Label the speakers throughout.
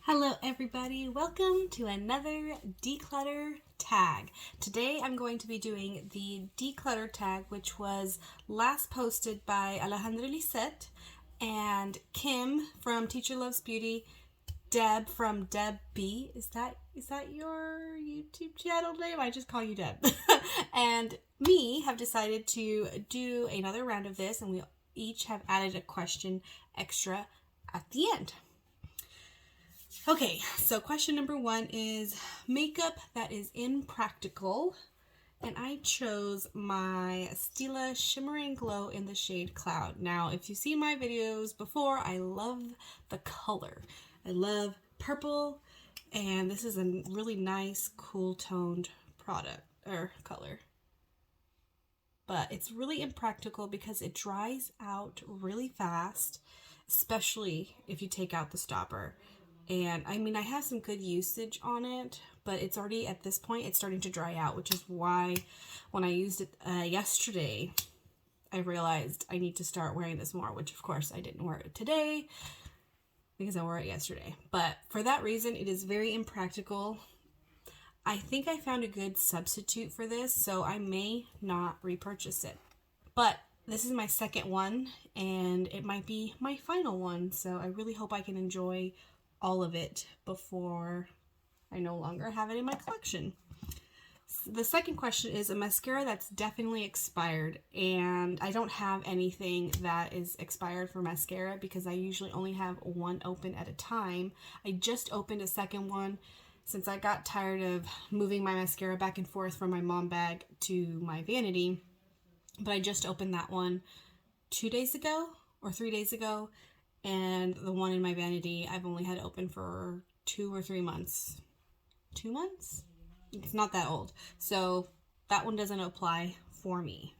Speaker 1: Hello everybody, welcome to another declutter tag. Today I'm going to be doing the declutter tag, which was last posted by Alejandra Lisette and Kim from Teacher Loves Beauty, Deb from Deb B. Is that your YouTube channel name? I just call you Deb. And me have decided to do another round of this, and we each have added a question extra at the end. Okay, so question number 1 is makeup that is impractical, and I chose my Stila Shimmering Glow in the shade Cloud. Now, if you've seen my videos before, I love the color. I love purple, and this is a really nice, cool-toned product, or color. But it's really impractical because it dries out really fast, especially if you take out the stopper. And I mean, I have some good usage on it, but it's already, at this point, it's starting to dry out, which is why when I used it yesterday, I realized I need to start wearing this more, which of course I didn't wear it today because I wore it yesterday. But for that reason, it is very impractical. I think I found a good substitute for this, so I may not repurchase it. But this is my second one, and it might be my final one, so I really hope I can enjoy all of it before I no longer have it in my collection. The second question is a mascara that's definitely expired, and I don't have anything that is expired for mascara because I usually only have one open at a time. I just opened a second one since I got tired of moving my mascara back and forth from my mom bag to my vanity, but I just opened that one 2 days ago or 3 days ago. And the one in my vanity, I've only had open for 2 or 3 months. 2 months? It's not that old. So that one doesn't apply for me.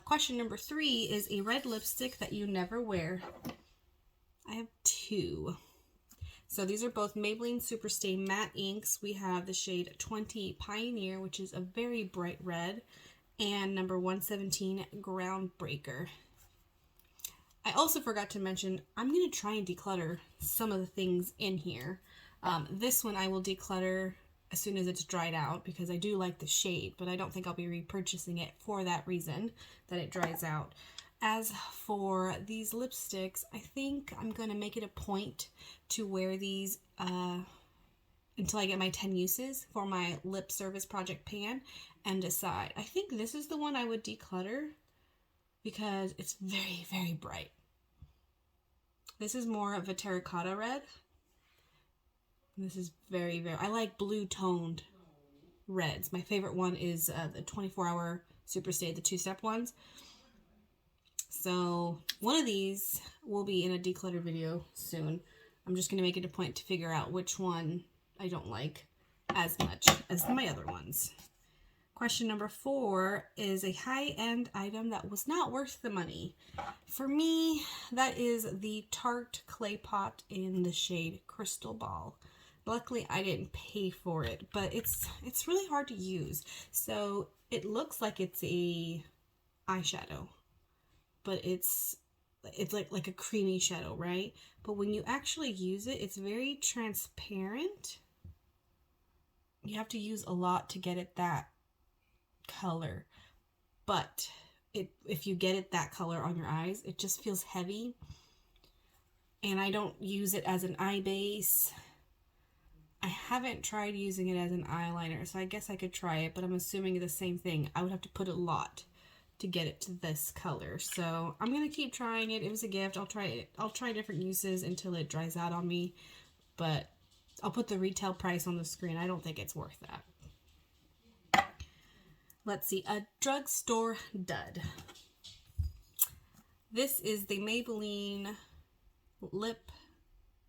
Speaker 1: Question number 3 is a red lipstick that you never wear. I have 2. So these are both Maybelline Superstay Matte Inks. We have the shade 20 Pioneer, which is a very bright red, and number 117 Groundbreaker. I also forgot to mention, I'm going to try and declutter some of the things in here. This one I will declutter as soon as it's dried out because I do like the shade, but I don't think I'll be repurchasing it for that reason, that it dries out. As for these lipsticks, I think I'm going to make it a point to wear these until I get my 10 uses for my lip service project pan and decide. I think this is the one I would declutter because it's very, very bright. This is more of a terracotta red. This is very, very, I like blue toned reds. My favorite one is the 24-hour Superstay, the 2-step ones. So one of these will be in a declutter video soon. I'm just going to make it a point to figure out which one I don't like as much as my other ones. Question number 4 is a high-end item that was not worth the money. For me, that is the Tarte Clay Pot in the shade Crystal Ball. Luckily, I didn't pay for it, but it's really hard to use. So it looks like it's a eyeshadow, but it's like a creamy shadow, right? But when you actually use it, it's very transparent. You have to use a lot to get it that color, but if you get it that color on your eyes, it just feels heavy, and I don't use it as an eye base. I haven't tried using it as an eyeliner, so I guess I could try it, but I'm assuming the same thing. I would have to put a lot to get it to this color, so I'm gonna keep trying it. It was a gift. I'll try it. I'll try different uses until it dries out on me, but I'll put the retail price on the screen. I don't think it's worth that. Let's see, a drugstore dud. This is the Maybelline Lip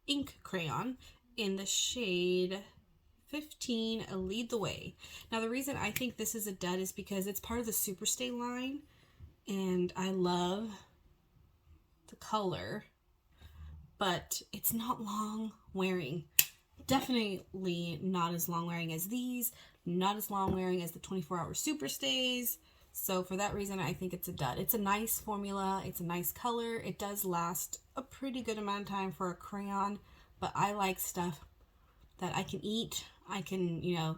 Speaker 1: Ink Crayon in the shade 15 Lead the Way. Now, the reason I think this is a dud is because it's part of the Superstay line, and I love the color, but it's not long wearing. Definitely not as long wearing as these, not as long wearing as the 24-hour Superstays. So for that reason, I think it's a dud. It's a nice formula. It's a nice color. It does last a pretty good amount of time for a crayon, but I like stuff that I can eat. I can, you know,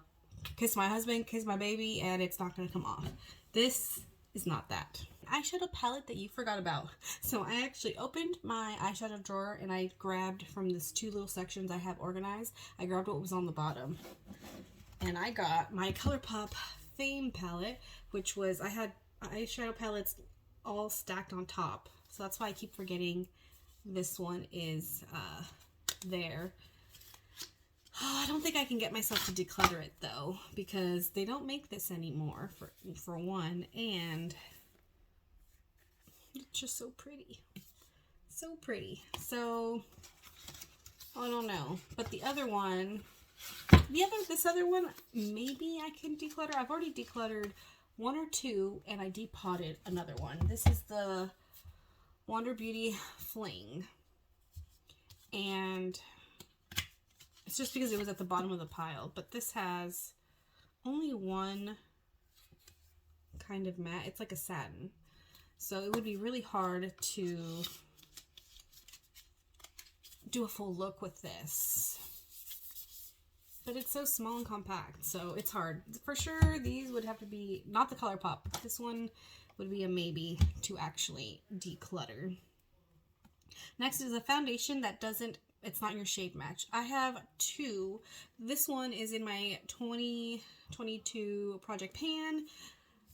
Speaker 1: kiss my husband, kiss my baby, and it's not going to come off. This is not that. Eyeshadow palette that you forgot about. So I actually opened my eyeshadow drawer and I grabbed from this 2 little sections I have organized. I grabbed what was on the bottom. And I got my ColourPop Fame palette, which was, I had eyeshadow palettes all stacked on top. So that's why I keep forgetting this one is there. Oh, I don't think I can get myself to declutter it though, because they don't make this anymore for one, and it's just so pretty. So pretty. So I don't know. But the other one, this other one, maybe I can declutter. I've already decluttered 1 or 2 and I depotted another one. This is the Wander Beauty Fling. And it's just because it was at the bottom of the pile. But this has only one kind of matte. It's like a satin. So it would be really hard to do a full look with this. But it's so small and compact, so it's hard. For sure, these would have to be, not the ColourPop. This one would be a maybe to actually declutter. Next is a foundation that doesn't, it's not your shade match. I have 2. This one is in my 2022 Project Pan.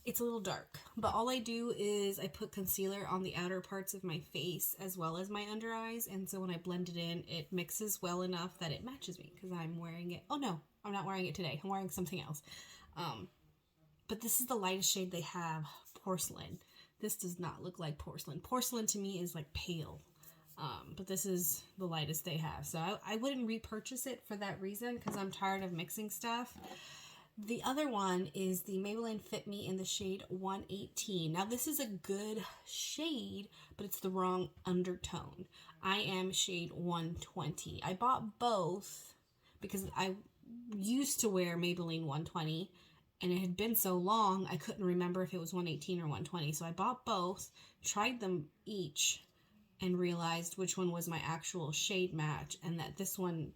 Speaker 1: It's a little dark, but all I do is I put concealer on the outer parts of my face as well as my under eyes, and so when I blend it in, it mixes well enough that it matches me because I'm wearing it. Oh no, I'm not wearing it today. I'm wearing something else. But this is the lightest shade they have, Porcelain. This does not look like porcelain. Porcelain to me is like pale, but this is the lightest they have. So I wouldn't repurchase it for that reason because I'm tired of mixing stuff. The other one is the Maybelline Fit Me in the shade 118. Now this is a good shade, but it's the wrong undertone. I am shade 120. I bought both because I used to wear Maybelline 120 and it had been so long I couldn't remember if it was 118 or 120. So I bought both, tried them each, and realized which one was my actual shade match, and that this one,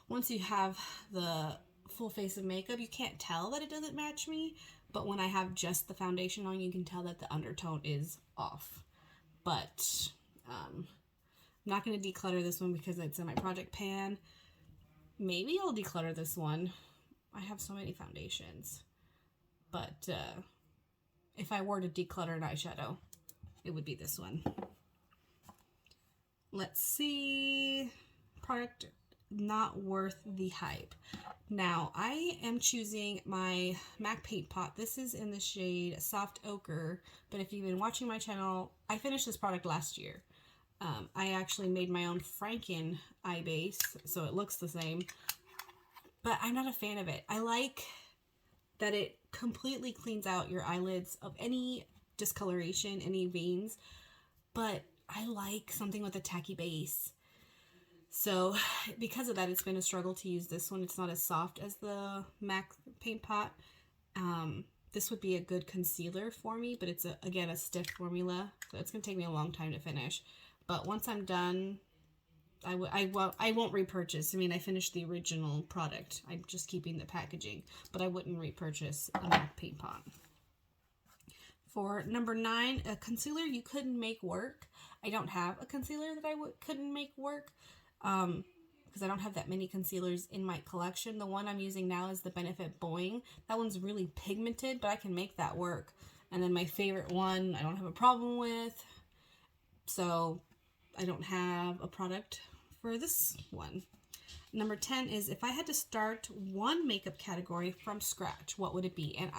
Speaker 1: once you have the full face of makeup, you can't tell that it doesn't match me, but when I have just the foundation on, you can tell that the undertone is off. But I'm not going to declutter this one because it's in my Project Pan. Maybe I'll declutter this one. I have so many foundations, but if I were to declutter an eyeshadow, it would be this one. Let's see. Product not worth the hype. Now I am choosing my MAC paint pot. This is in the shade Soft Ochre, but if you've been watching my channel, I finished this product last year. I actually made my own Franken eye base, so it looks the same, but I'm not a fan of it. I like that it completely cleans out your eyelids of any discoloration, any veins, but I like something with a tacky base. So because of that, it's been a struggle to use this one. It's not as soft as the MAC paint pot. This would be a good concealer for me, but it's again a stiff formula, so it's gonna take me a long time to finish. But once I'm done, I won't repurchase. I mean, I finished the original product. I'm just keeping the packaging, but I wouldn't repurchase a MAC paint pot. For number 9, a concealer you couldn't make work. I don't have a concealer that I couldn't make work. Because I don't have that many concealers in my collection. The one I'm using now is the Benefit Boing. That one's really pigmented, but I can make that work. And then my favorite one I don't have a problem with. So I don't have a product for this one. Number 10 is if I had to start one makeup category from scratch, what would it be? And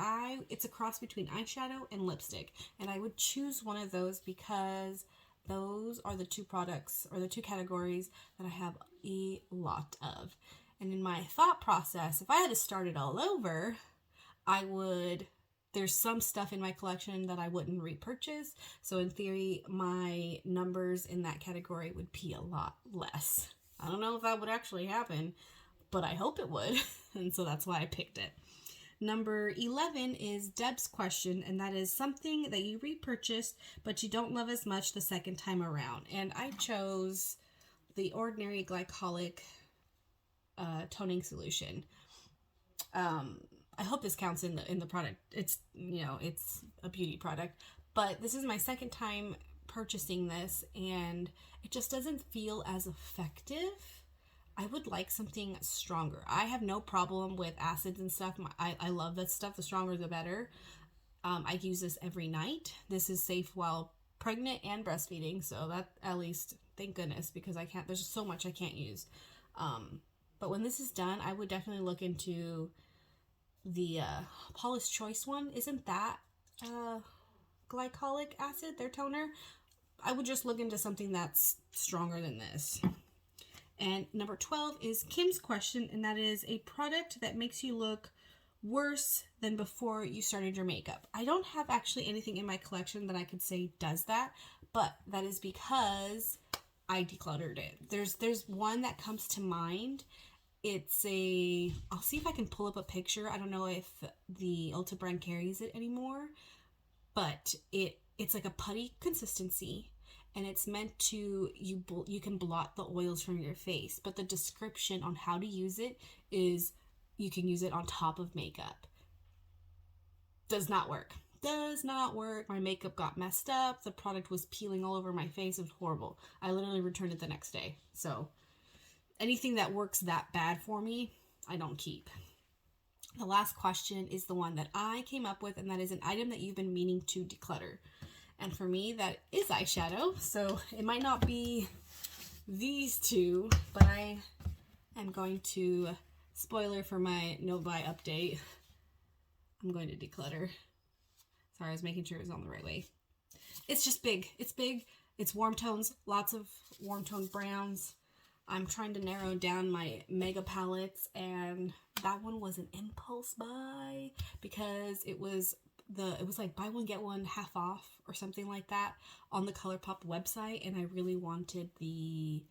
Speaker 1: it's a cross between eyeshadow and lipstick. And I would choose one of those because those are the 2 products or the 2 categories that I have a lot of. And in my thought process, if I had to start it all over, there's some stuff in my collection that I wouldn't repurchase. So in theory, my numbers in that category would be a lot less. I don't know if that would actually happen, but I hope it would. And so that's why I picked it. Number 11 is Deb's question, and that is something that you repurchased, but you don't love as much the second time around. And I chose the Ordinary Glycolic toning solution. I hope this counts in the product. It's, you know, it's a beauty product, but this is my second time purchasing this and it just doesn't feel as effective. I would like something stronger. I have no problem with acids and stuff. I love that stuff. The stronger the better. I use this every night. This is safe while pregnant and breastfeeding, so that, at least, thank goodness, because there's so much I can't use. But when this is done, I would definitely look into the Paula's Choice one. Isn't that glycolic acid, their toner? I would just look into something that's stronger than this. And number 12 is Kim's question, and that is a product that makes you look worse than before you started your makeup. I don't have actually anything in my collection that I could say does that, but that is because I decluttered it. There's one that comes to mind. It's I'll see if I can pull up a picture. I don't know if the Ulta brand carries it anymore, but it's like a putty consistency. And it's meant to, you can blot the oils from your face. But the description on how to use it is you can use it on top of makeup. Does not work. Does not work. My makeup got messed up. The product was peeling all over my face. It was horrible. I literally returned it the next day. So anything that works that bad for me, I don't keep. The last question is the one that I came up with, and that is an item that you've been meaning to declutter. And for me, that is eyeshadow. So it might not be these two, but I am going to, spoiler for my no buy update, I'm going to declutter. Sorry, I was making sure it was on the right way. It's just big. It's big. It's warm tones, lots of warm toned browns. I'm trying to narrow down my mega palettes, and that one was an impulse buy because it was like buy one get one half off or something like that on the ColourPop website, and I really wanted the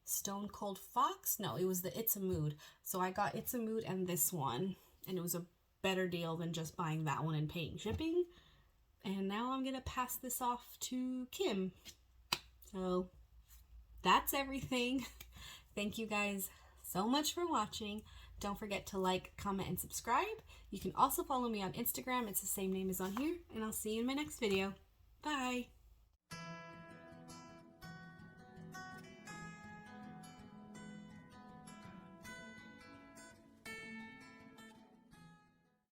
Speaker 1: Stone Cold Fox. No, it was the It's a Mood. So I got It's a Mood and this one, and it was a better deal than just buying that one and paying shipping. And now I'm gonna pass this off to Kim. So that's everything. Thank you guys so much for watching. Don't forget to like, comment, and subscribe. You can also follow me on Instagram. It's the same name as on here. And I'll see you in my next video. Bye.